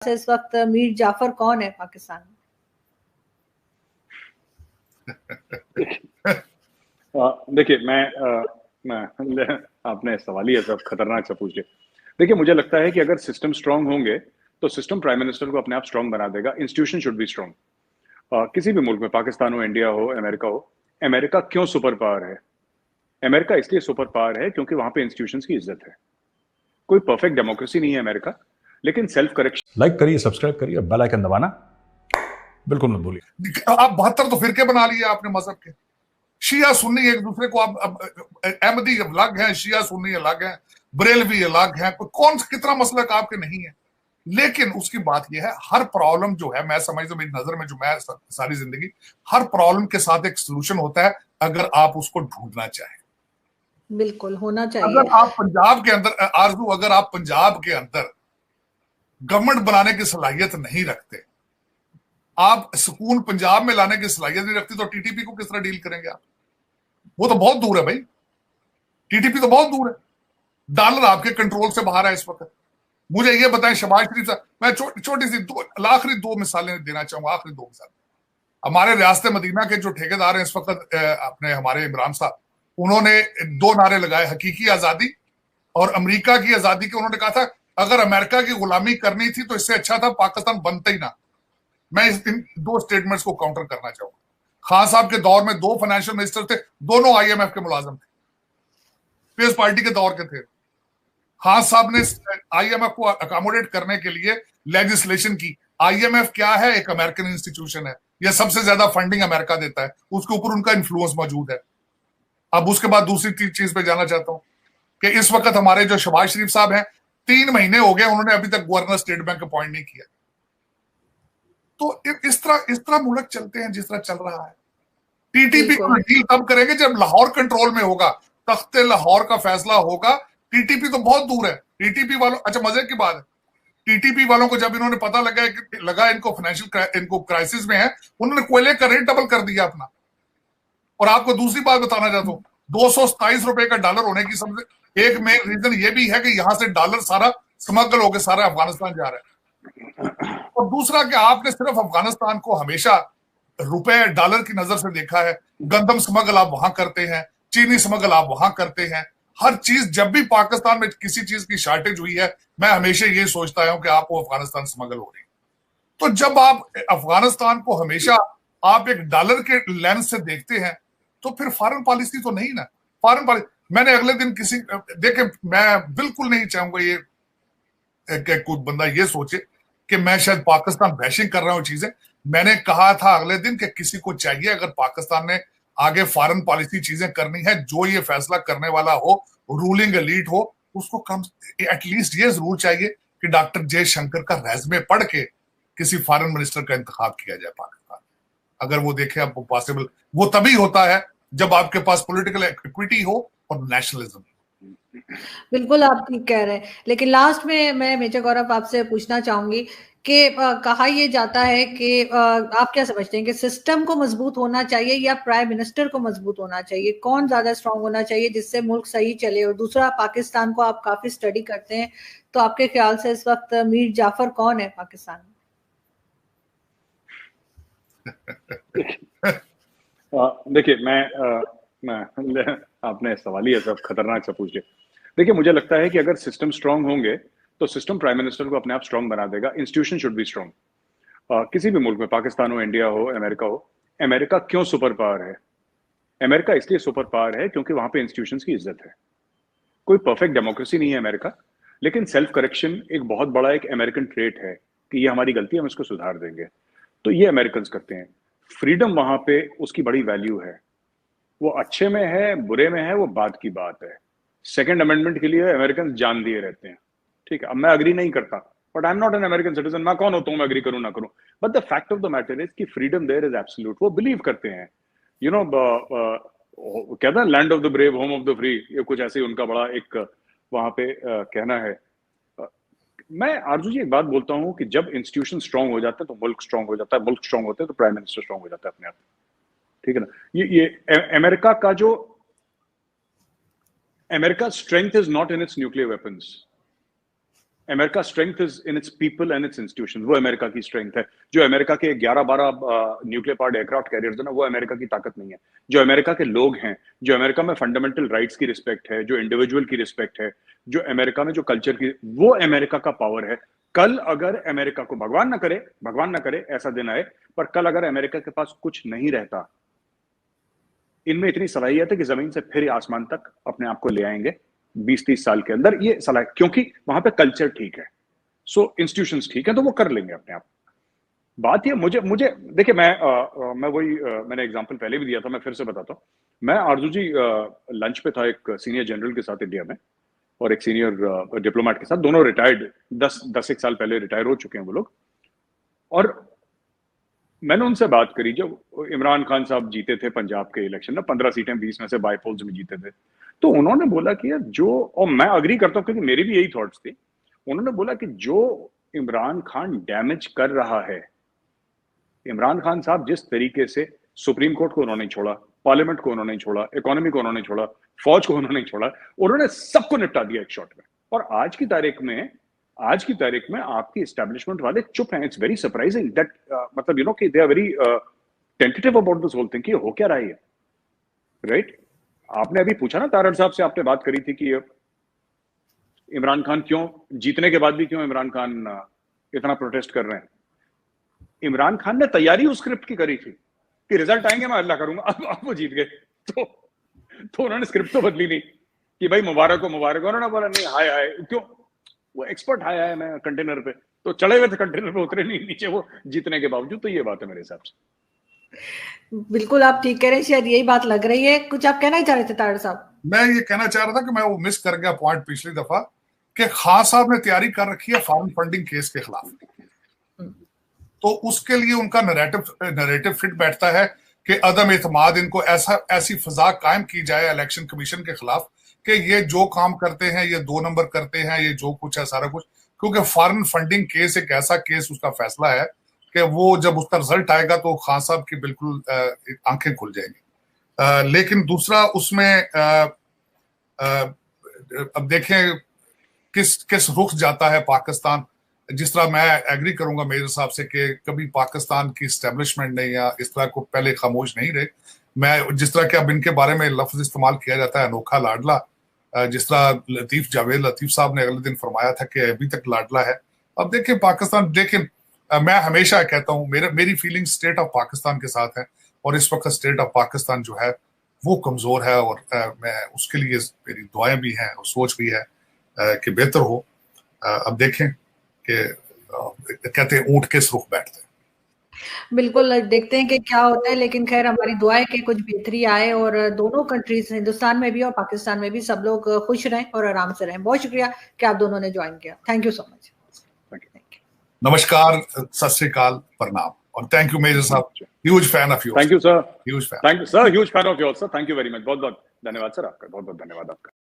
से इस वक्त मीर जाफर कौन है पाकिस्तान में? देखिए मैं आपने सवाल ही ऐसा खतरनाक सा पूछे। देखिए, मुझे लगता है कि अगर सिस्टम स्ट्रांग होंगे तो सिस्टम प्राइम मिनिस्टर को अपने आप स्ट्रांग बना देगा। Institution should be strong. किसी भी मुल्क में, पाकिस्तान हो, इंडिया हो, अमेरिका क्यों सुपर पावर है? अमेरिका इसलिए सुपर पावर है क्योंकि वहां पे इंस्टीट्यूशंस की इज्जत है। कोई परफेक्ट डेमोक्रेसी नहीं है अमेरिका, लेकिन सेल्फ करेक्शन। लाइक करिए, सब्सक्राइब करिए, बेल आइकन दबाना बिल्कुल मत भूलिए। आप 72 तो फिरके बना लिए आपने मजहब के। शिया सुन्नी एक दूसरे को अब अहमदी अलग है, शिया सुन्नी अलग है, बरेलवी अलग है। कौन कितना मसलक आपके नहीं है। लेकिन उसकी बात यह है, हर प्रॉब्लम जो है, मैं समझता हूं, मेरी नजर में जो मैं सारी जिंदगी, हर प्रॉब्लम के साथ एक सोल्यूशन होता है अगर आप उसको ढूंढना चाहें। बिल्कुल होना चाहिए। अगर आप पंजाब के अंदर आरजू, अगर आप पंजाब के अंदर गवर्नमेंट बनाने की सलाहियत नहीं रखते, आप सुकून पंजाब में लाने की सलाहियत नहीं रखती, तो टीटीपी को किस तरह डील करेंगे आप? वो तो बहुत दूर है भाई, टीटीपी तो बहुत दूर है। डॉलर आपके कंट्रोल से बाहर है इस वक्त। मुझे ये बताएं, शहबाज शरीफ साहब, मैं छोटी सी आखिरी दो मिसालें देना चाहूंगा, आखिरी दो मिसाल। हमारे रियासत मदीना के जो ठेकेदार हैं इस वक्त, अपने हमारे इमरान साहब, उन्होंने दो नारे लगाए, हकीकी आजादी और अमेरिका की आजादी के। उन्होंने कहा था अगर अमेरिका की गुलामी करनी थी तो इससे अच्छा था पाकिस्तान बनता ही ना। मैं इन दो स्टेटमेंट्स को काउंटर करना चाहूंगा। खान साहब के दौर में दो फाइनेंशियल मिनिस्टर थे, दोनों आईएमएफ के मुलाजिम थे, पीपल्स पार्टी के दौर के थे। खान साहब ने आईएमएफ को अकोमोडेट करने के लिए लेजिस्लेशन की। आईएमएफ क्या है? एक अमेरिकन इंस्टीट्यूशन है, यह सबसे ज्यादा फंडिंग अमेरिका देता है, उसके ऊपर उनका इन्फ्लुएंस मौजूद है। अब उसके बाद दूसरी चीज पे जाना चाहता हूं कि इस वक्त हमारे जो शहबाज शरीफ साहब हैं, 3 महीने हो गए, उन्होंने अभी तक गवर्नर स्टेट बैंक अपॉइंट नहीं किया। तो इस तरह मुल्क चलते हैं जिस तरह चल रहा है। टीटीपी को डील तब करेंगे जब लाहौर कंट्रोल में होगा, तख्ते लाहौर का फैसला होगा। टीटीपी तो बहुत दूर है। टीटीपी वालों, अच्छा मजे की बात है, टीटीपी वालों को जब इन्होंने पता लगा इनको फाइनेंशियल इनको क्राइसिस में है, उन्होंने कोयले का रेट डबल कर दिया अपना। और आपको दूसरी बात बताना चाहता हूं, 227 रुपए का डॉलर होने की सबसे एक मेन रीजन ये भी है कि यहां से डॉलर सारा स्मगल होकर सारा अफगानिस्तान जा रहा है। और दूसरा कि आपने सिर्फ अफगानिस्तान को हमेशा रुपए डॉलर की नजर से देखा है। गंदम स्मगल आप वहां करते हैं, चीनी स्मगल आप वहां करते हैं। हर चीज, जब भी पाकिस्तान में किसी चीज की शॉर्टेज हुई है, मैं हमेशा ये सोचता हूं कि आपको अफगानिस्तान स्मगल हो रही है। तो जब आप अफगानिस्तान को हमेशा आप एक डॉलर के लेंस से देखते हैं, तो फिर फॉरेन पॉलिसी तो नहीं ना। फॉरेन पॉलिसी, मैंने अगले दिन देखे, मैं बिल्कुल नहीं चाहूंगा ये कोई बंदा ये सोचे कि मैं शायद पाकिस्तान बैशिंग कर रहा हूं चीजें। मैंने कहा था अगले दिन कि किसी को चाहिए, अगर पाकिस्तान ने आगे फॉरेन पॉलिसी चीजें करनी है, जो ये फैसला करने वाला हो, रूलिंग एलीट हो, उसको कम एटलीस्ट ये जरूर चाहिए कि डॉक्टर जयशंकर का रेज़्मे पढ़ के किसी फॉरेन मिनिस्टर का इंतखाब किया जाए पाकिस्तान। अगर वो देखे अब पॉसिबल, वो तभी होता है जब आपके पास पॉलिटिकल इक्विटी हो और नेशनलिज्म। बिल्कुल आप ठीक कह रहे हैं, लेकिन लास्ट में मैं मेजर गौरव आपसे पूछना चाहूंगी कि कहा यह जाता है कि आप क्या समझते हैं कि सिस्टम को मजबूत होना चाहिए या प्राइम मिनिस्टर को मजबूत होना चाहिए? कौन ज्यादा स्ट्रांग होना चाहिए जिससे मुल्क सही चले? और दूसरा, पाकिस्तान को आप काफी स्टडी करते हैं, तो आपके ख्याल से इस वक्त मीर जाफर कौन है पाकिस्तान में? देखिए, मैं आपने सवाल ही ऐसा खतरनाक सा पूछे। देखिए, मुझे लगता है कि अगर सिस्टम स्ट्रांग होंगे तो सिस्टम प्राइम मिनिस्टर को अपने आप स्ट्रांग बना देगा। Institution should be strong. किसी भी मुल्क में, पाकिस्तान हो, इंडिया हो, अमेरिका क्यों सुपर पावर है? अमेरिका इसलिए सुपर पावर है क्योंकि वहां पे इंस्टीट्यूशंस की इज्जत है। कोई परफेक्ट डेमोक्रेसी नहीं है अमेरिका, लेकिन सेल्फ करेक्शन एक बहुत बड़ा एक अमेरिकन ट्रेट है कि ये हमारी गलती है, हम इसको सुधार देंगे। तो ये अमेरिकन करते हैं। फ्रीडम वहां पे उसकी बड़ी वैल्यू है। वो अच्छे में है, बुरे में है, वो बात की बात है। सेकंड अमेंडमेंट के लिए अमेरिकन जान दिए रहते हैं। ठीक है, अब मैं अग्री नहीं करता, but I am not an American citizen. मैं कौन होता हूं मैं अग्री करूं ना करूं? But the fact of the matter is कि फ्रीडम देयर इज एब्सोल्यूट। वो बिलीव करते हैं, यू नो, कहते हैं land of the brave, home of the free, ये कुछ ऐसे ही उनका बड़ा एक वहां पे कहना है। मैं आरजू जी एक बात बोलता हूं कि जब इंस्टीट्यूशन स्ट्रांग हो जाता है तो मुल्क स्ट्रांग हो जाता है, मुल्क स्ट्रांग होते हैं तो प्राइम मिनिस्टर स्ट्रांग हो जाता है अपने आप। ठीक है ना? ये अमेरिका का जो America strength is not in its nuclear weapons. America strength is in its people and it's institution, वो अमेरिका की स्ट्रेंथ है। जो अमेरिका के 11-12 न्यूक्लियर पावर्ड एयरक्राफ्ट कैरियर्स है ना, वो अमेरिका की ताकत नहीं है। जो अमेरिका के लोग हैं, जो अमेरिका में फंडामेंटल राइट्स की रिस्पेक्ट है, जो इंडिविजुअल की रिस्पेक्ट है, जो अमेरिका में जो कल्चर की, वो अमेरिका का पावर है। कल अगर अमेरिका को, भगवान ना करे ऐसा दिन आए, पर कल अगर अमेरिका के पास कुछ नहीं रहता, इनमें इतनी सलाहियत है कि जमीन से फिर आसमान तक अपने आप को ले आएंगे 20-30 साल के अंदर। ये सलाह, क्योंकि वहां पे कल्चर ठीक है, सो इंस्टीट्यूशंस ठीक है, तो वो कर लेंगे अपने आप। बात ये मुझे देखिए, मैं वही मैंने एग्जांपल पहले भी दिया था, मैं फिर से बताता हूँ। मैं आरजू जी लंच पे था एक सीनियर जनरल के साथ इंडिया में, और एक सीनियर डिप्लोमेट के साथ, दोनों रिटायर्ड 10-1 साल पहले रिटायर हो चुके हैं वो लोग। और मैंने उनसे बात करी, जब इमरान खान साहब जीते थे पंजाब के इलेक्शन में, 15 सीटें 20 में से बाईपोल्स में जीते थे, तो उन्होंने बोला कि जो, और मैं अग्री करता हूँ क्योंकि मेरी भी यही थॉट्स थी, उन्होंने बोला कि जो इमरान खान डैमेज कर रहा है, इमरान खान साहब जिस तरीके से सुप्रीम कोर्ट को उन्होंने छोड़ा, पार्लियामेंट को उन्होंने छोड़ा, इकोनॉमी को उन्होंने छोड़ा, फौज को उन्होंने छोड़ा, उन्होंने सबको निपटा दिया एक शॉट में। और आज की तारीख में आपकी एस्टैब्लिशमेंट वाले चुप हैं। इट्स वेरी सरप्राइजिंग दैट, मतलब यू नो कि they are very tentative about this whole thing कि हो क्या रहा है, राइट? आपने अभी पूछा ना तारड़ साहब से, आपने बात करी थी कि इमरान खान क्यों जीतने के बाद भी क्यों इमरान खान इतना प्रोटेस्ट कर रहे हैं। इमरान खान ने तैयारी उस स्क्रिप्ट की करी थी कि रिजल्ट आएंगे मैं अल्लाह करूंगा, अब वो जीत गए, तो उन्होंने स्क्रिप्ट तो बदली नहीं कि भाई मुबारक हो। उन्होंने बोला नहीं, हाय क्यों, वो एक्सपर्ट हाय मैं कंटेनर पे, तो चढ़े हुए थे कंटेनर पे, उतरे नहीं नीचे वो जीतने के बावजूद। तो ये बात है मेरे हिसाब से। बिल्कुल आप ठीक कह रहे हैं, शायद यही बात लग रही है। कुछ आप कहना ही चाह रहे थे तारड़ साहब? मैं ये कहना चाह रहा था कि मैं वो मिस कर गया पॉइंट पिछली दफा, कि खान साहब ने तैयारी कर रखी है फॉरेन फंडिंग केस के खिलाफ, तो उसके लिए उनका नैरेटिव फिट बैठता है कि अदम एतमाद, इनको ऐसी फजा कायम की जाए इलेक्शन कमीशन के खिलाफ कि ये जो काम करते हैं ये 2 नंबर करते हैं, ये जो कुछ है सारा कुछ। क्योंकि फॉरेन फंडिंग केस एक ऐसा केस, उसका फैसला है कि वो जब उसका रिजल्ट आएगा तो खान साहब की बिल्कुल आंखें खुल जाएंगी। लेकिन दूसरा उसमें अब देखें किस रुख जाता है पाकिस्तान। जिस तरह मैं एग्री करूंगा मेरे हिसाब से कि कभी पाकिस्तान की एस्टेब्लिशमेंट ने या इस तरह को पहले खामोश नहीं रहे। मैं जिस तरह के अब इनके बारे में लफ्ज इस्तेमाल किया जाता है अनोखा लाडला, जिस तरह जावेद लतीफ साहब ने अगले दिन फरमाया था कि अभी तक लाडला है। अब देखें पाकिस्तान, लेकिन मैं हमेशा कहता हूं मेरी फीलिंग स्टेट ऑफ पाकिस्तान के साथ है, और इस वक्त स्टेट ऑफ पाकिस्तान जो है वो कमजोर है, और मैं उसके लिए मेरी दुआएं भी हैं और सोच भी है कि बेहतर हो। अब देखें कि कहते हैं ऊंट किस रुख बैठते हैं। बिल्कुल देखते हैं कि क्या होता है, लेकिन खैर हमारी दुआ है कि कुछ बेहतरी आए और दोनों कंट्रीज, हिंदुस्तान में भी और पाकिस्तान में भी, सब लोग खुश रहें और आराम से रहें। बहुत शुक्रिया कि आप दोनों ने ज्वाइन किया। Thank you so much. नमस्कार, सत श्री अकाल, प्रणाम, और थैंक यू मेजर साहब, huge fan of you. Thank you sir, huge fan, thank you sir, huge fan of your sir. Thank you very much, बहुत बहुत धन्यवाद सर आपका, बहुत बहुत धन्यवाद आपका।